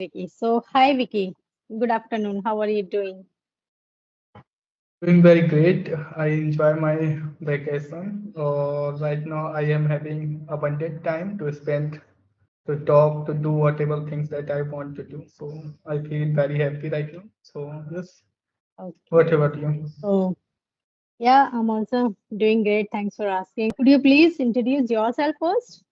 Vicky. So, hi Vicky. Good afternoon. How are you doing? Doing very great. I enjoy my vacation. Right now, I am having abundant time to spend, to talk, to do whatever things that I want to do. So I feel very happy right now. So yes, what Okay. about you? So, yeah, I'm also doing great. Thanks for asking. Could you please introduce yourself first?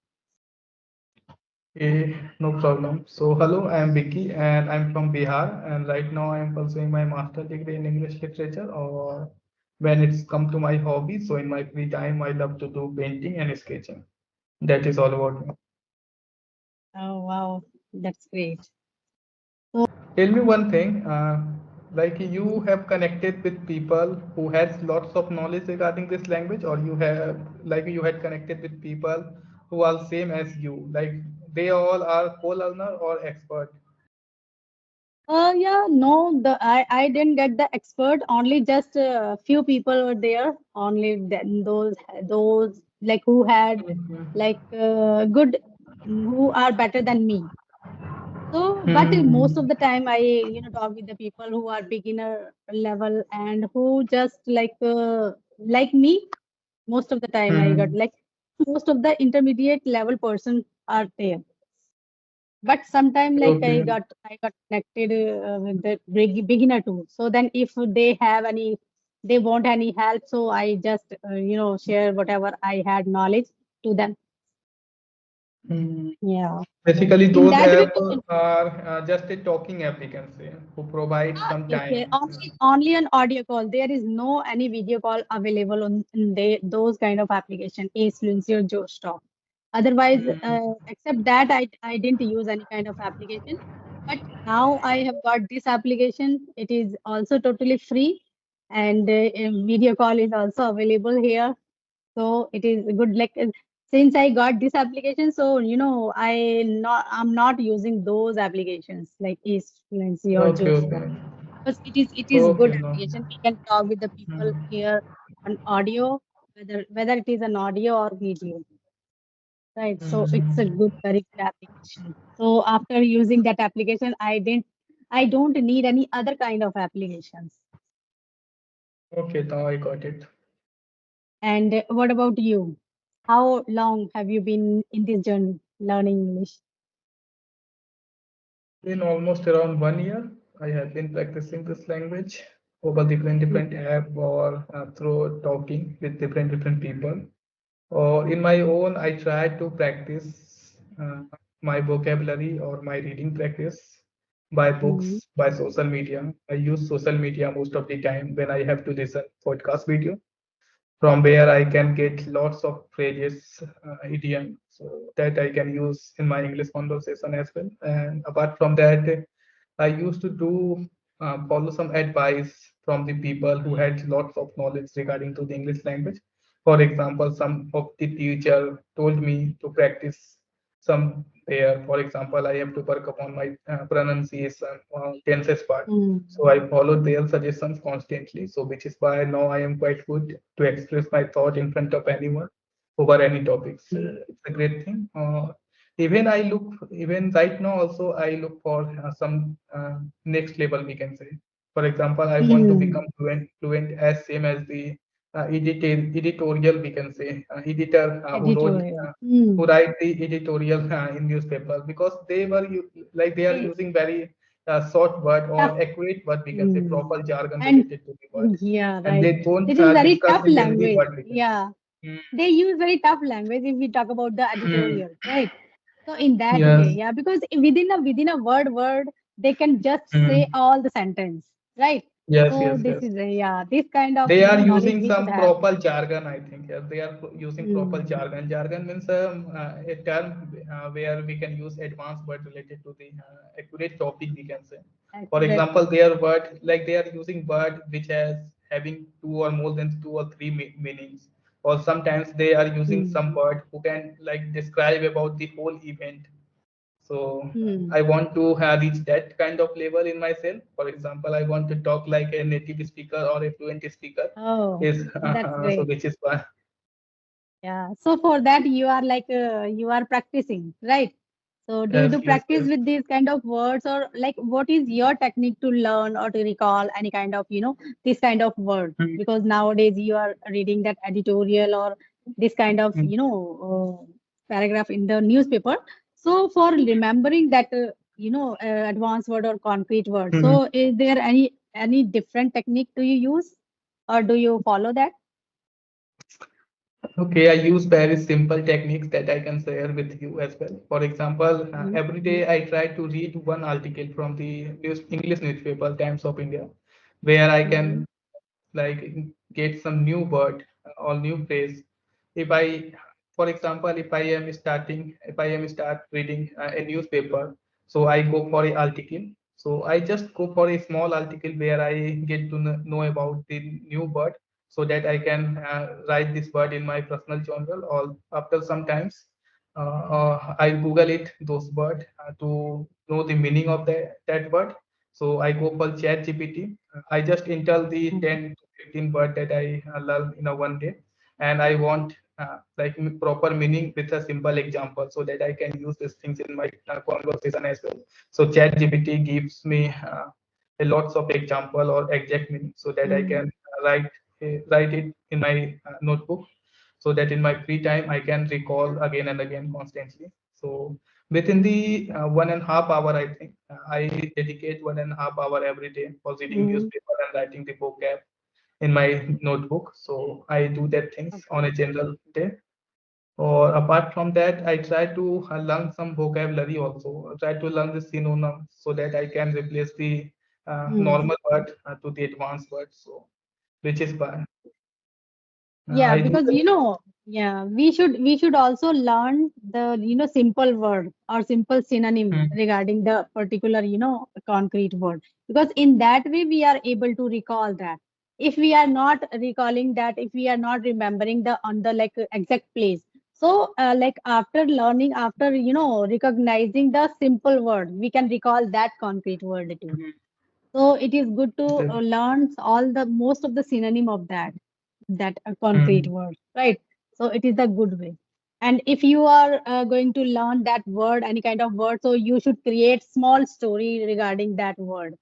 No problem. So hello, I am Vicky and I'm from Bihar. And right now, I am pursuing my master degree in English literature. Or when it's come to my hobby, so in my free time, I love to do painting and sketching. That is all about me. Oh, wow. That's great. Tell me one thing, like you have connected with people who has lots of knowledge regarding this language, or you have like you had connected with people who are same as you, like they all are co-learner or expert. Yeah, no, I didn't get the expert. Only just a few people were there. Only those like who had Mhm. like good who are better than me. So, but most of Hmm. the time I, talk with the people who are beginner level and who just like me. Most of the time I got Hmm. like most of the intermediate level person are there. But sometime like Okay. I got connected with the beginner too. So then if they want any help, so I just share whatever I had knowledge to them. Hmm. Yeah. So Basically, in those that way. app are just a talking app, we can say, who provide some Yes, yes, time. only an audio call. There is no any video call available on in those kind of application, Ace Fluency or Josh Talk. Otherwise, Hmm. except that, I didn't use any kind of application. But now I have got this application. It is also totally free, and video call is also available here. So it is good. Like since I got this application, so I'm not using those applications like Ace Fluency or Okay, Josh Talk. okay. Because it is good Okay, no. application. We can talk with the people here on audio, whether it is an audio or video, right? So it's a Hmm. good, very good application. So after using that application, I don't need any other kind of applications. Okay, now I got it. And what about you? How long have you been in this journey learning English? In almost around 1 year, I have been practicing this language over different Mm, app or through talking with different people. Or in my own, I try to practice my vocabulary or my reading practice by mm, books, by social media. I use social media most of the time when I have to listen podcast video, from where I can get lots of phrases, idiom, so that I can use in my English conversation as well. And apart from that, I used to do follow some advice from the people who had lots of knowledge regarding to the English language. For example, some of the teacher told me to practice some there. For example, I have to work upon my pronunciation, tenses part. mm, So I followed their suggestions constantly. So which is why now I am quite good to express my thought in front of anyone over any topics. It's a great thing. Even right now also I look for some next level, we can say. For example, I want to become mm. fluent as same as the editorial, we can say, editor Editorial. who write the editorial in newspaper, because like they are Eh, using very short word Tough. or accurate word, we can say, Mm. proper jargon And related to the word, yeah, and right. they don't It is very discuss tough in the Hindi language. word, we can say. Yeah. They use very tough language if we talk about the Hmm. editorial, right? So in that way, Yes. yeah, because within a word, they can just say Hmm. all the sentence, right? Yes, So yes, this yes. is yeah, this kind of They are knowledge using we should some have. proper jargon, I think. Yes, they are using proper Mm, jargon. Jargon means a term where we can use advanced word related to the accurate topic, we can say. For accurate. example, their word, like they are using word which has having two or more than two or three meanings. Or sometimes they are using some Mm, word who can like describe about the whole event. So mm. I want to have reach that kind of level in myself. For example, I want to talk like a native speaker or a fluent speaker. Oh, Is that's so great. which is why. Yeah. So for that, you are practicing, right? So do you Yes, do yes, practice yes. with these kind of words, or like what is your technique to learn or to recall any kind of, this kind of word? Mm, Because nowadays you are reading that editorial or this kind of, mm, paragraph in the newspaper. So for remembering that, advanced word or concrete word, mm. so is there any different technique do you use, or do you follow that? Okay, I use very simple techniques that I can share with you as well. For example, Mm-hmm. every day I try to read one article from the English newspaper Times of India, where I Mm-hmm. can like get some new word or new phrase. If I, for example, if I am start reading a newspaper, so I go for a article. So I just go for a small article where I get to know about the new word, so that I can write this word in my personal journal. Or after some times, I Google it those word to know the meaning of that word. So I go for Chat GPT. I just enter the 10 to 15 word that I learn in a one day, and I want like proper meaning with a simple example, so that I can use these things in my conversation as well. So Chat GPT gives me a lots of example or exact meaning, so that I Mm-hmm. can write it in my notebook, so that in my free time I can recall again and again constantly. So within the 1.5 hour, I think I dedicate 1.5 hour every day for reading Mm-hmm. newspaper and writing the vocab in my notebook. So I do that things on a Okay. general day. Or apart from that, I try to learn some vocabulary also. I try to learn the synonyms, so that I can replace the Mm. normal word to the advanced word. So which is why Yeah, I do because that. yeah, we should also learn the simple word or simple synonym Hmm, regarding the particular concrete word, because in that way we are able to recall that. If we are not recalling that, if we are not remembering the on the like exact place, so like after learning, after recognizing the simple word, we can recall that concrete word too. hmm. So it is good to The- learn all the most of the synonym of that concrete hmm, word, right? So it is a good way. And if you are going to learn that word, any kind of word, so you should create small story regarding that word,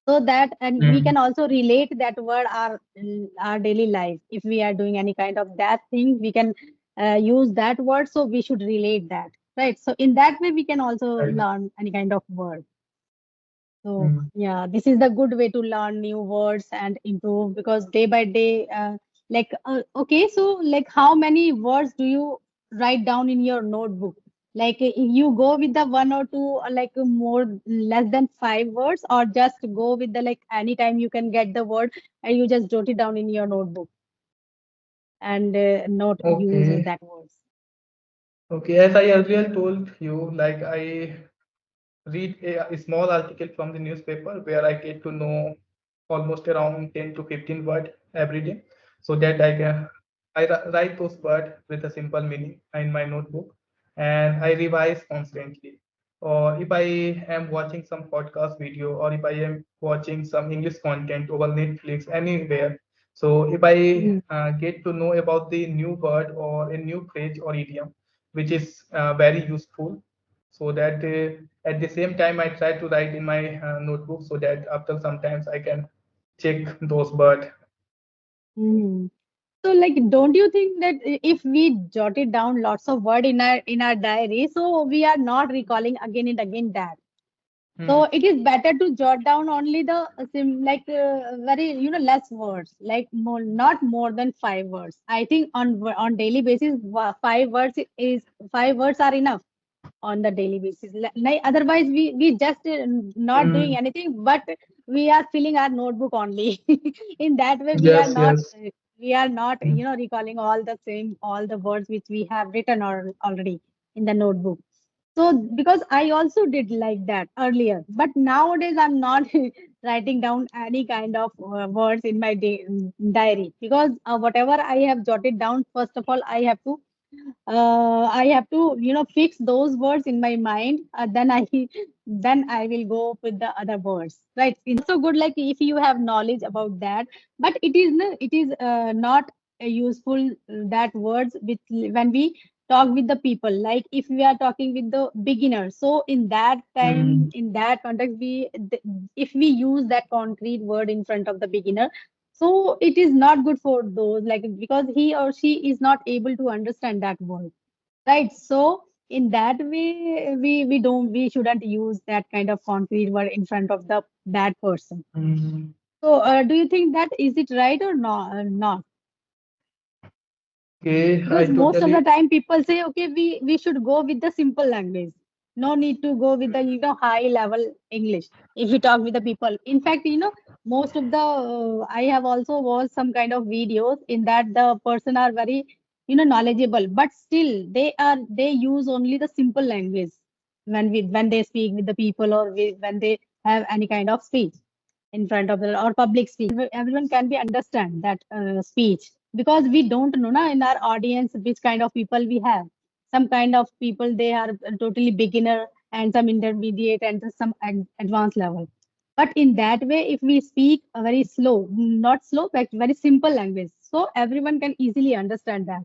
so that and we hmm, can also relate that word our daily life. If we are doing any kind of that thing, we can use that word, so we should relate that, right? So in that way we can also right. learn any kind of word. So Hmm. yeah, this is the good way to learn new words and improve, because day by day, okay, so like how many words do you write down in your notebook? Like you go with the one or two, like more less than 5 words, or just go with the like anytime you can get the word and you just jot it down in your notebook and not use Okay. that words. Okay. As I earlier told you, like I read a small article from the newspaper where I get to know almost around 10 to 15 words every day, so that I write those words with a simple meaning in my notebook, and I revise constantly. Or if I am watching some podcast video, or if I am watching some English content over Netflix anywhere, so if I Mm. get to know about the new word or a new phrase or idiom, which is very useful, so that at the same time I try to write in my notebook, so that after sometimes I can check those words. Mhm. So, like, don't you think that if we jotted down lots of word in our diary, so we are not recalling again and again that. So Hmm. it is better to jot down only the very less words, like more, not more than 5 words. I think on daily basis, 5 words is 5 words are enough on the daily basis. Like, otherwise, we just not doing Hmm. anything, but we are filling our notebook only. In that way, we are Yes, not yes. Hmm. recalling all the words which we have written already in the notebook. So because I also did like that earlier, but nowadays I'm not writing down any kind of words in my diary, because whatever I have jotted down, first of all, I have to fix those words in my mind. Then I will go with the other words. Right? It's also good, like if you have knowledge about that, but it is not useful that words which when we talk with the people, like if we are talking with the beginner, so in that time, Mm, in that context, if we use that concrete word in front of the beginner, so it is not good for those, like because he or she is not able to understand that word, right? So in that way, we shouldn't use that kind of concrete word in front of the that person. mm. So do you think that is it right or not? Not? Okay, I Because most of totally. the time people say, okay, we should go with the simple language. No need to go with the high level English. If we talk with the people, in fact, most of the I have also watched some kind of videos in that the person are very knowledgeable, but still they use only the simple language when they speak with the people, or when they have any kind of speech in front of the or public speech. Everyone can be understand that speech, because we don't know na, in our audience which kind of people we have. Some kind of people they are totally beginner, and some intermediate, and some advanced level. But in that way, if we speak a very slow, not slow, but very simple language, so everyone can easily understand that.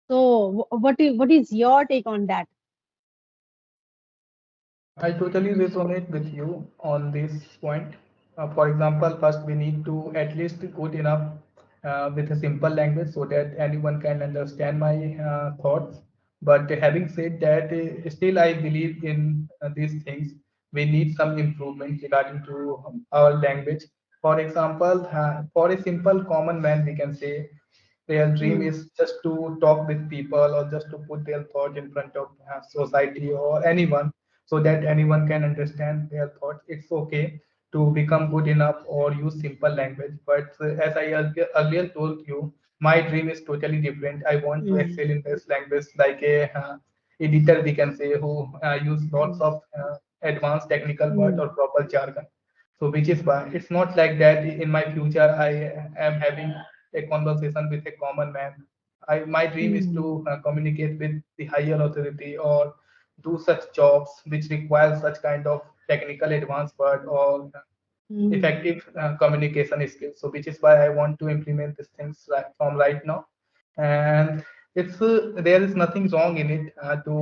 So what is your take on that? I totally resonate with you on this point. For example, first we need to at least good enough with a simple language so that anyone can understand my thoughts. But having said that, still I believe in these things. We need some improvement regarding to our language. For example, for a simple common man, we can say their dream Hmm. is just to talk with people or just to put their thought in front of society or anyone so that anyone can understand their thoughts. It's okay to become good enough or use simple language. But as I earlier told you, my dream is totally different. I want to Hmm. excel in this language like a editor, we can say, who use lots Hmm. of advanced technical word Hmm. or proper jargon. So which is why it's not like that in my future I am having a conversation with a common man. My dream is Hmm. to communicate with the higher authority or do such jobs which require such kind of technical advanced word or Hmm. effective communication skills. So which is why I want to implement these things from right now. And it's there is nothing wrong in it to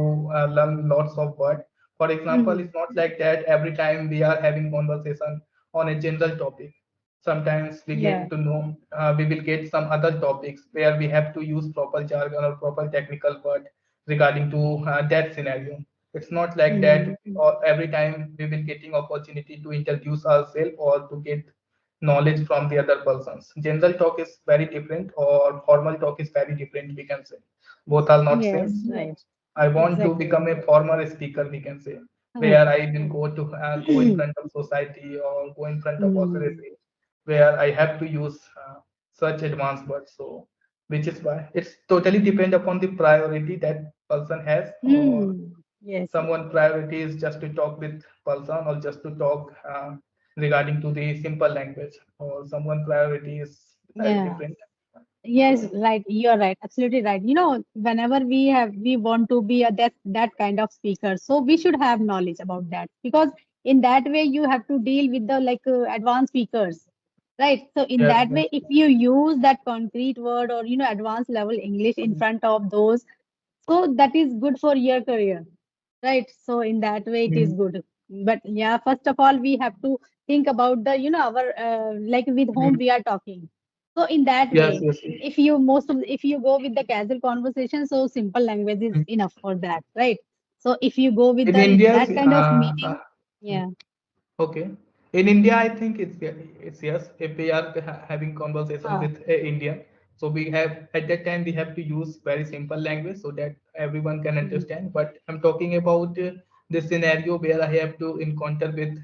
learn lots of word. For example, Hmm. it's not like that every time we are having conversation on a general topic. Sometimes we Yeah. get to know we will get some other topics where we have to use proper jargon or proper technical word regarding to that scenario. It's not like that Hmm. or every time we will getting opportunity to introduce ourselves or to get knowledge from the other persons. General talk is very different or formal talk is very different, we can say. Both are not same. Yes, right. I want to Exactly. become a former speaker, we can say, Oh. where I will go in front of society or go in front of Hmm. authority, where I have to use such advanced words. So, which is why it's totally depend upon the priority that person has, or Hmm. Yes, yes. someone priority is just to talk with person or just to talk regarding to the simple language, or someone priority is very Yeah. different. Yes, right. You're right. Absolutely right. Whenever we want to be that kind of speaker, so we should have knowledge about that, because in that way you have to deal with the like advanced speakers, right? So in Yes, that yes. way, if you use that concrete word or advanced level English in front of those, so that is good for your career, right? So in that way, it is Mm, good. But yeah, first of all, we have to think about the, our like with whom mm. we are talking. So in that Yes, way, yes, yes. if you go with the casual conversation, so simple language is Mm. enough for that, right? So if you go with In the India's that kind of meeting, yeah. okay. In India, I think it's yes. If we are having conversation Ah. with a Indian, so we have at that time we have to use very simple language so that everyone can Mm. understand. But I'm talking about the scenario where I have to encounter with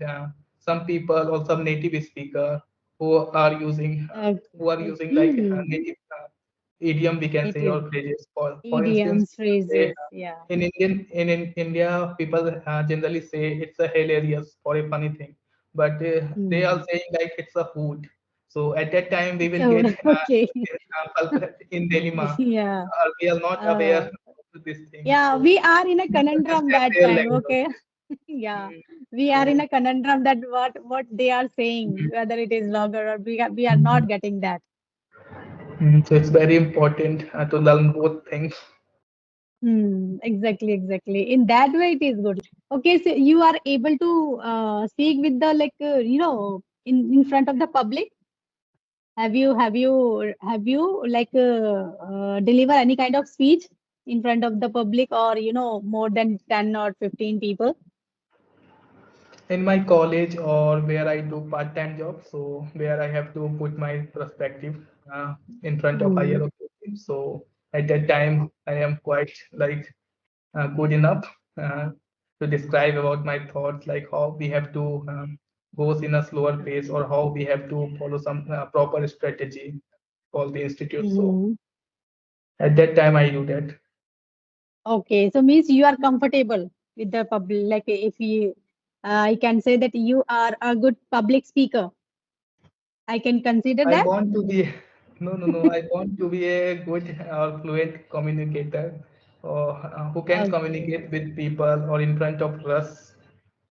some people or some native speaker who are using Okay. like Hmm. native idiom we can say or Native phrases. For instance, idioms, say, phrases, yeah. in India, people generally say it's a hilarious or a funny thing, but they are Hmm. saying like it's a hoot. So at that time, we will So get okay. this example in Delima. Yeah. We are not aware Uh, of this thing, yeah, so we are in a we need to conundrum understand that their time, language okay? also. Yeah. Mm, We are in so, a conundrum that what they are saying, mm, whether it is longer, or we are mm, not getting that. so it's very important to learn both things. Exactly, exactly. In that way, it is good. Okay, so you are able to speak with the like in front of the public. Have you like deliver any kind of speech in front of the public, or more than 10 or 15 people? In my college or where I do part-time job, so where I have to put my perspective in front of higher Hmm. authority. So at that time, I am quite like good enough uh, to describe about my thoughts, like how we have to go in a slower pace or how we have to follow some proper strategy for the institute. So Hmm. at that time, I do that. Okay, so means you are comfortable with the public. Like if you, I can say that you are a good public speaker. I can consider I that. want to be, no, no, no. I want to be a good or fluent communicator or who can communicate with people or in front of us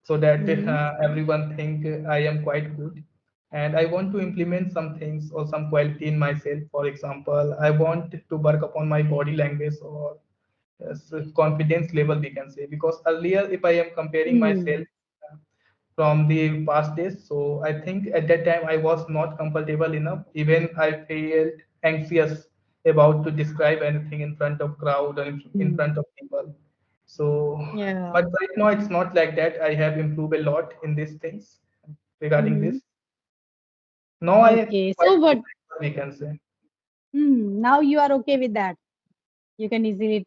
so that Hmm. everyone think I am quite good. And I want to implement some things or some quality in myself. For example, I want to work upon my body language or confidence level, we can say, because earlier if I am comparing myself Hmm. uh, from the past days, so I think at that time I was not comfortable enough, even I felt anxious about to describe anything in front of crowd or in Hmm. front of people. So Yeah. but right now it's not like that. I have improved a lot in these things regarding Hmm. this. Now I am Okay. quite So what? good, we can say. Now you are okay with that. You can easily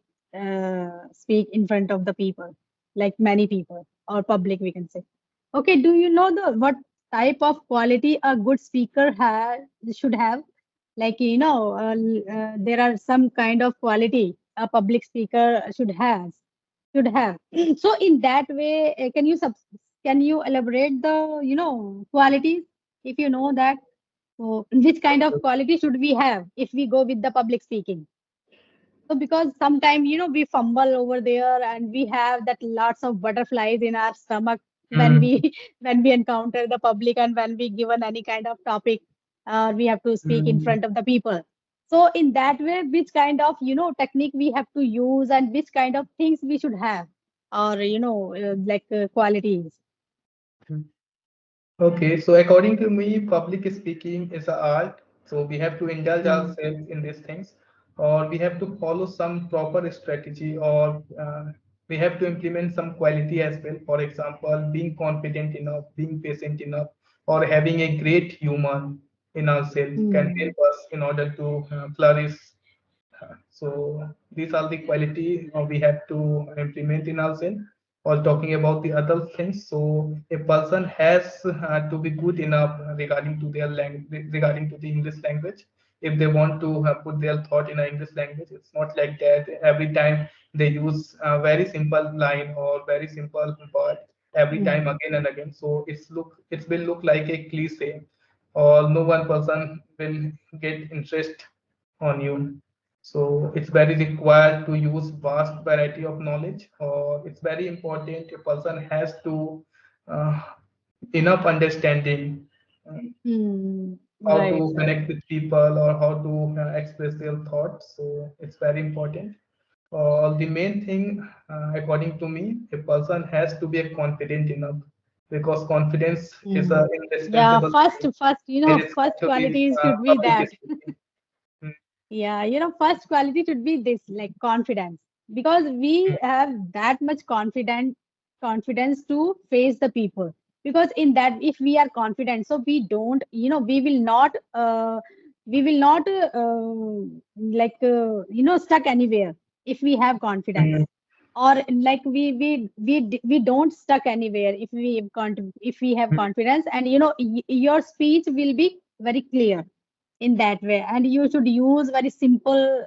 speak in front of the people, like many people or public, we can say. Okay. Do you know the what type of quality a good speaker should have? Like there are some kind of quality a public speaker should have. So in that way, can you elaborate the qualities if you know that? So which kind of quality should we have if we go with the public speaking? So because sometimes we fumble over there and we have that lots of butterflies in our stomach when we Mm, when we encounter the public and when we given any kind of topic, we have to speak in mm. front of the people. So in that way, which kind of technique we have to use and which kind of things we should have, or like qualities. Okay, so according to me, public speaking is an art. So we have to indulge Mm, ourselves in these things, or we have to follow some proper strategy, or we have to implement some quality as well. For example, being confident enough, being patient enough, or having a great humor in ourselves can mm, help us in order to flourish. So these are the quality we have to implement in ourselves. Or talking about the other things, so a person has to be good enough regarding to their language, regarding to the English language. If they want to put their thought in an English language, it's not like that. Every time they use a very simple line or very simple word every time mm, again and again. So it will look like a cliche, or no one person will get interest on you. So it's very required to use vast variety of knowledge, or it's very important a person has to uh, enough understanding how right, to right. connect with people or how to express their thoughts. So it's very important. The main thing, according to me, a person has to be confident enough, because confidence is a Mm. Yeah, indispensable first, thing first, when it's come first to the qualities should be public that. speaking. Mm, Yeah, first quality should be this, like confidence, because we have that much confidence to face the people. Because in that, if we are confident, so we don't, we will not like stuck anywhere if we have confidence, mm, or like we don't stuck anywhere if if we have mm, confidence, and your speech will be very clear in that way, and you should use very simple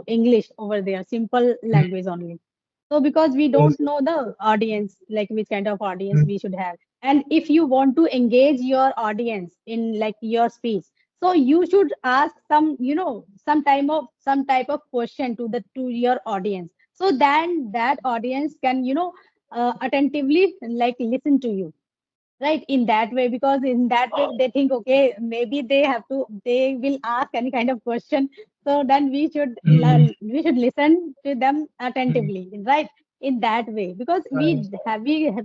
English over there, simple mm. language only. So because we Yes. don't know the audience, like which kind of audience Mm, we should have, and if you want to engage your audience in like your speech, so you should ask some type of question to your audience, so then that audience can attentively like listen to you. right? In that way, because in that way they think, okay, maybe they will ask any kind of question, so then Mm, we should listen to them mm, attentively, right? In that way, because right.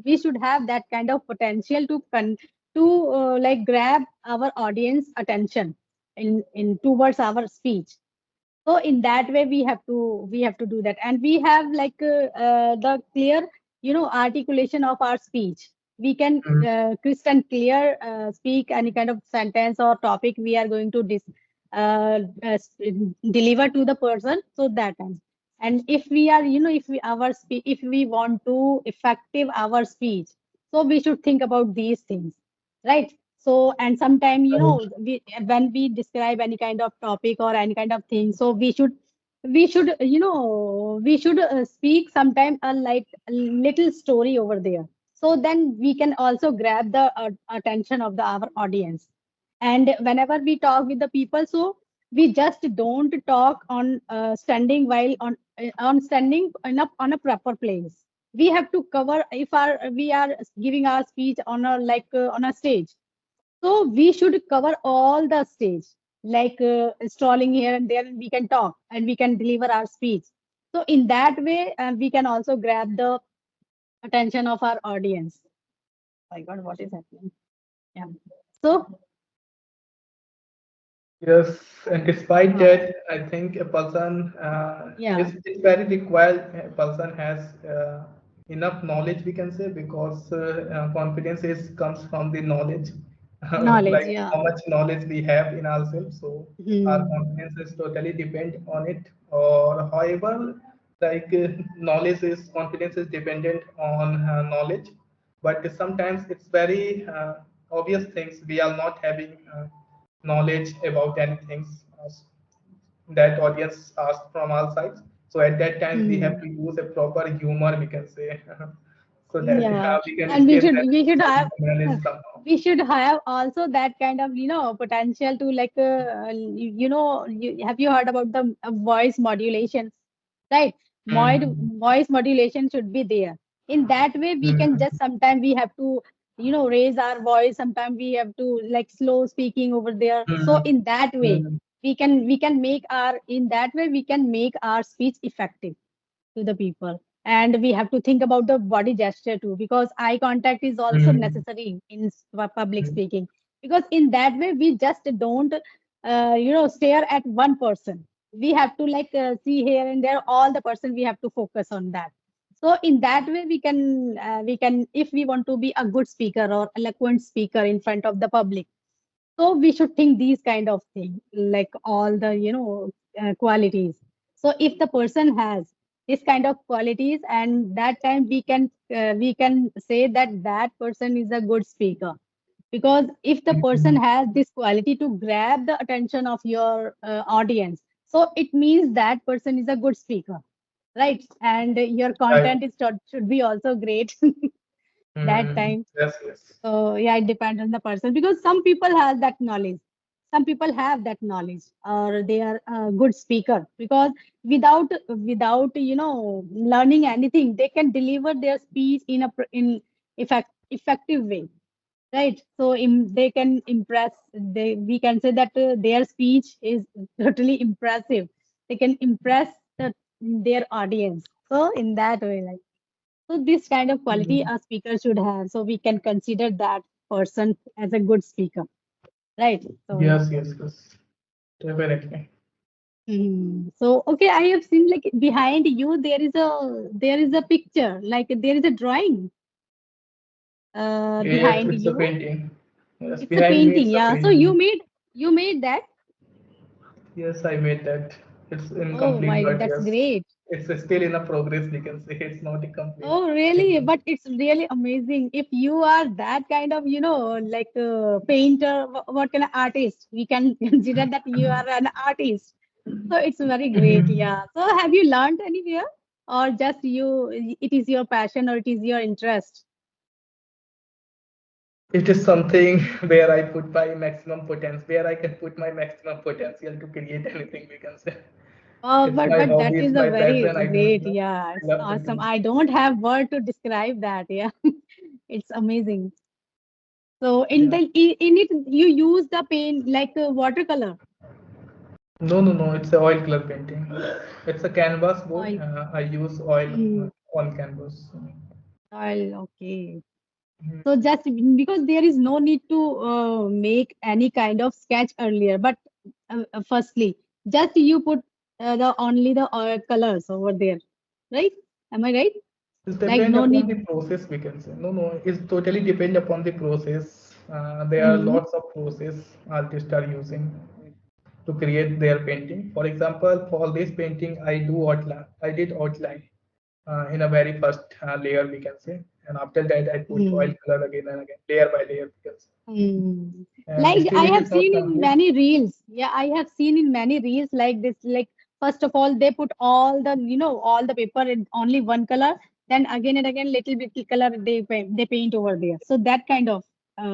we should have that kind of potential to like grab our audience attention in towards our speech. So in that way we have to do that, and we have like the clear, articulation of our speech. We can Mm, crystal clear speak any kind of sentence or topic we are going to deliver to the person, so that time. And if we are, if we want to effective our speech, so we should think about these things, right? So, and sometime, right. when we describe any kind of topic or any kind of thing, so we should speak sometime a like a little story over there. So then we can also grab the attention of our audience. And whenever we talk with the people, so we just don't talk on standing while on standing on a proper place. We have to cover, if our we are giving our speech on a like on a stage, so we should cover all the stage, like strolling here and there, and we can talk and we can deliver our speech. So in that way, we can also grab the attention of our audience. My God, what is happening? Yeah. So Yes, and despite uh, that, I think a person yeah, it's very required. A person has enough knowledge, we can say, because confidence is comes from the knowledge, knowledge. like Yeah. how much knowledge we have in ourselves. So our Hmm. confidence is totally depend on it. Or however, like knowledge is confidence is dependent on knowledge, but sometimes it's very obvious things we are not having. Knowledge about anything that audience asks from our sides. So at that time, we have Hmm. to use a proper humor, we can say, so that Yeah, we can and escape that we should have knowledge somehow. we should have also that kind of potential to like have you heard about the voice modulation, right? Mm, Voice modulation should be there. In that way, we can mm, just sometimes we have to raise our voice. Sometimes we have to like slow speaking over there. So mm, in that way, mm, we can make our in that way we can make our speech effective to the people. And we have to think about the body gesture too, because eye contact is also mm, necessary in public mm, speaking. Because in that way we just don't stare at one person. We have to like see here and there all the person, we have to focus on that. So in that way we can, if we want to be a good speaker or eloquent speaker in front of the public, so we should think these kind of thing, like all the qualities. So if the person has this kind of qualities, and that time we can say that that person is a good speaker. Because if the person mm, has this quality to grab the attention of your audience, so it means that person is a good speaker, right? And your right. content is should be also great that Mm, time. yes, yes. So yeah, it depends on the person, because some people have that knowledge. Some people have that knowledge, or they are a good speaker, because without learning anything, they can deliver their speech in effective way, right? So they can impress. We can say that their speech is totally impressive. They can impress their audience. So in that way, like. So this kind of quality Mm, a speaker should have. So we can consider that person as a good speaker, right? So yeah. yes, yes, yes. Definitely. So okay, I have seen like behind you there is a picture, like there is a drawing Yes, behind it's a you. painting. Yes, It's a behind me painting, it's a yeah. So painting. you made that. Yes, I made that. It's Oh incomplete, my, but that's yes, great. it's still in a progress. We can say it's not a complete Oh, really? painting. But it's really amazing. If you are that kind of, like painter, what kind of artist? We can consider that you are an artist. So it's very great. Mhm. Yeah. So have you learned anywhere, or just it is your passion, or it is your interest? It is something where I put my maximum potential, where I can put my maximum potential to create anything. We can say it's my But hobby, that it's is a my very passion. I don't great. know. Yeah. I It's love to awesome. do. I don't have word to describe that. Yeah. It's amazing. So Yeah. in it you use the paint like watercolor No, no, no. It's a oil color painting. It's a canvas board. oil. I use oil Mm, on canvas. oil, okay. Mhm. So just because there is no need to make any kind of sketch earlier, but firstly, just you put the only the colors over there, right? Am I right? It Like depend no upon need. the process, we can say. No, no, it's totally depend upon the process. There are Mm, lots of process artists are using to create their painting. For example, for this painting, I do outline. I did outline in a very first layer, we can say, and after that, I put oil mm. color again and again, layer by layer, we can say. Hmm. And Like still, I it have is not seen in complete. many reels. Yeah, I have seen in many reels like this. Like first of all, they put all the all the paper in only one color. Then again and again, little bit color they paint over there. So that kind of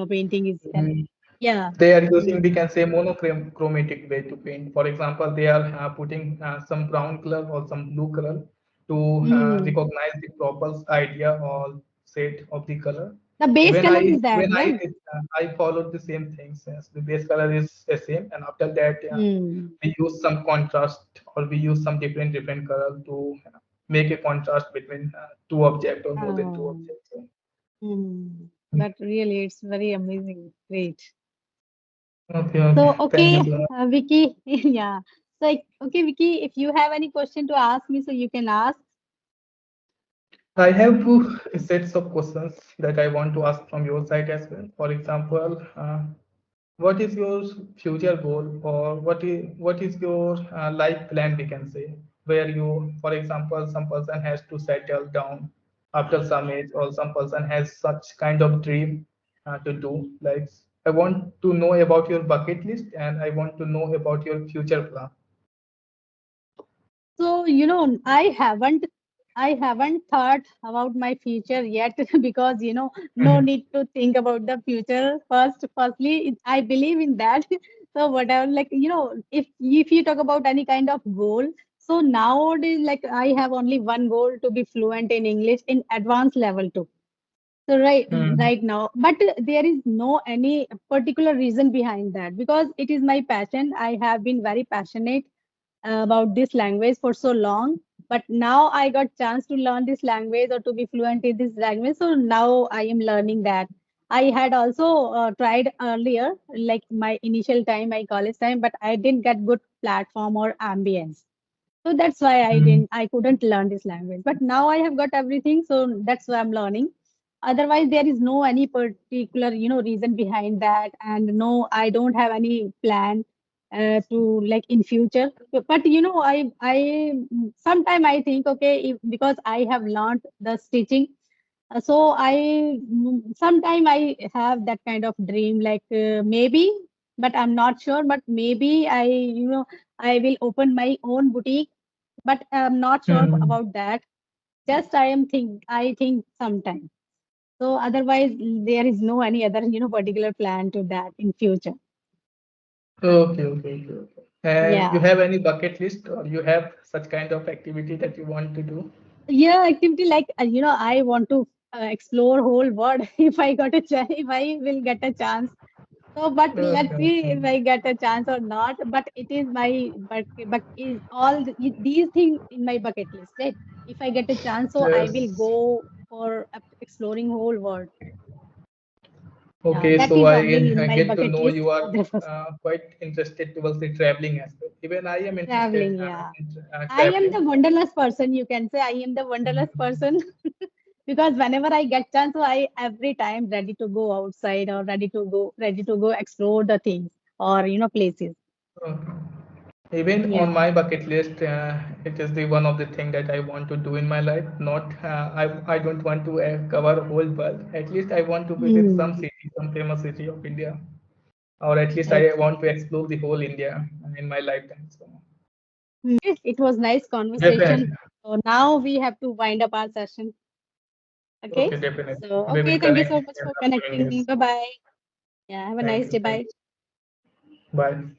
painting is Mhm. yeah. They are using, Mm, we can say, monochromatic way to paint. For example, they are putting some brown color or some blue color to mm. recognize the proper idea or set of the color. The base even i color is that, even i right? did, I followed the same things. Yes, the base color is the same, and after that Mm. we use some contrast, or we use some different color to make a contrast between two objects or more than two Oh, objects. So, mm. But really, it's very amazing. Great. okay, okay, So, thank you okay, so much. Vicky, yeah. So, okay, Vicky, if you have any question to ask me, so you can ask. I have two sets of questions that I want to ask from your side as well. For example, what is your future goal, or what is your life plan, we can say, where you, for example, some person has to settle down after some age, or some person has such kind of dream to do. Like, I want to know about your bucket list, and I want to know about your future plan. So, I haven't thought about my future yet because, no Mhm. need to think about the future first. Firstly, I believe in that. So, whatever, like, if you talk about any kind of goal, so nowadays, like, I have only one goal to be fluent in English in advanced level too. So Mhm. right now, but there is no any particular reason behind that because it is my passion. I have been very passionate about this language for so long, but now I got chance to learn this language or to be fluent in this language. So now I am learning that. I had also tried earlier, like my initial time, my college time, but I didn't get good platform or ambience. So that's why Mhm. I couldn't learn this language. But now I have got everything, so that's why I'm learning. Otherwise, there is no any particular, reason behind that. And no, I don't have any plan to like in future. But sometime I think, okay, because I have learned the stitching, so sometime I have that kind of dream, like maybe, but I'm not sure. But maybe I will open my own boutique, but I'm not sure Mhm. about that. Just I think sometime. So otherwise, there is no any other particular plan to that in future. Okay, okay, okay, okay. And you Yeah. have any bucket list, or you have such kind of activity that you want to do? Yeah, activity like I want to explore whole world if I got a chance, if I will get a chance. So, but let's Okay, see okay. if I get a chance or not. But it is my but is all these things in my bucket list, right? If I get a chance, so I will Yes. go for exploring whole world. Yeah, Okay, that so is only in I my get to bucket know list. you are Others quite interested towards the traveling as well. Even I am interested traveling, yeah. in I am the traveling. wanderlust person. You can say I am the wanderlust person because whenever I get chance, so I every time ready to go outside or ready to go explore the things or places. Okay. Even on Yeah. my bucket list, it is the one of the thing that I want to do in my life. Not, I don't want to cover whole world. At least I want to visit some Hmm. city, some famous city of India, or at least I Okay. want to explore the whole India in my lifetime. So It was nice conversation. definitely, So now we have to wind up our session. Okay. okay, definitely, So we okay, will thank you connect so much in for upcoming connecting me. days. Bye bye. Yeah, have a Thank nice you, day. thank Bye. you. Bye.